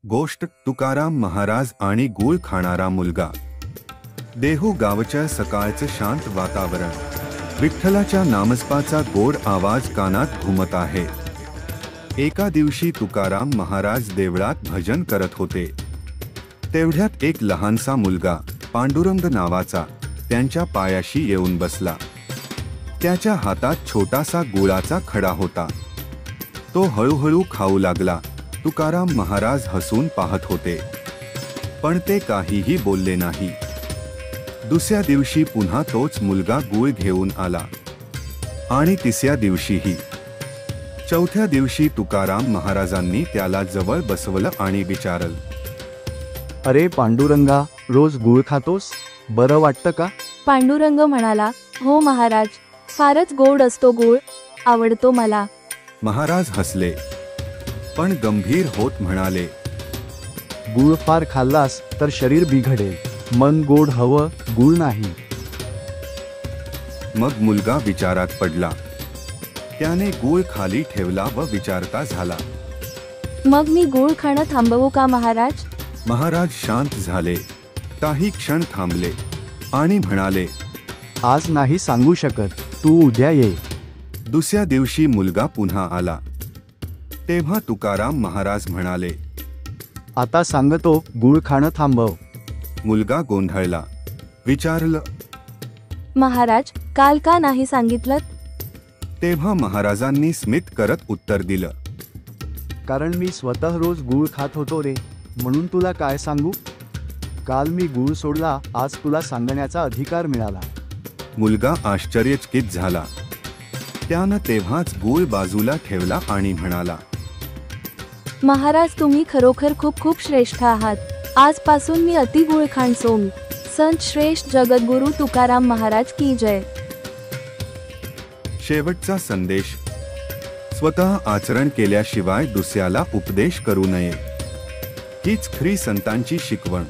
गोष्ट तुकाराम महाराज आणि गूळ खाणारा मुलगा। देहू गावच्या सकाळचं शांत वातावरण, विठ्ठलाच्या नामस्पाचा गोड आवाज कानात घुमत आहे। एका दिवशी तुकाराम महाराज देवळात भजन करत होते। तेवढ्यात एक लहानसा मुलगा पांडुरंग नावाचा त्यांच्या पायाशी येऊन बसला। त्याच्या हातात छोटासा गुळाचा खडा होता। तो हळूहळू खाऊ लागला। तुकाराम महाराज हसून पाहत होते, पण ते काहीही बोलले नाही। दुसऱ्या दिवशी पुन्हा तोच मुलगा गूळ घेऊन आला आणि तिसऱ्या दिवशीही। चौथ्या दिवशी तुकाराम महाराजांनी त्याला जवळ बसवलं आणि विचारलं, अरे पांडुरंगा, रोज गूळ खातोस? बरं वाटतं का? पांडुरंग म्हणाला, हो महाराज, फारच गोड असतो गूळ, आवडतो मला। महाराज हसले, पण गंभीर होत म्हणाले, गूळ फार खाल्लास तर शरीर बिघडेल, मन गोड हवं, गूळ नाही। मग मुलगा विचारात पडला। त्याने गूळ खाली ठेवला व विचारता झाला, मग मी गूळ खाणं थांबवू का महाराज? महाराज शांत झाले, काही क्षण थांबले आणि म्हणाले, आज नाही सांगू शकत, तू उद्या ये। दुसऱ्या दिवशी मुलगा पुन्हा आला। तेव्हा तुकाराम महाराज म्हणाले, आता सांगतो, गूळ खाणं थांबव। मुलगा गोंधळला, विचारलं, महाराज, काल का नाही सांगितलं? तेव्हा महाराजांनी स्मित करत उत्तर दिलं, कारण मी स्वतः रोज गूळ खात होतो रे, म्हणून तुला काय सांगू? काल मी गूळ सोडला, आज तुला सांगण्याचा अधिकार मिळाला। मुलगा आश्चर्यचकित झाला। त्यानं तेव्हाच गूळ बाजूला ठेवला आणि म्हणाला, महाराज, तुम्ही खरोखर खूप खूप श्रेष्ठ आहात। आजपासून मी अति गूळ खाण सोडून संत श्रेष्ठ जगद्गुरु तुकाराम महाराज की जय। शेवटचा संदेश, स्वतः आचरण केल्याशिवाय दुसऱ्याला उपदेश करू नये, हीच खरी संतांची शिकवण।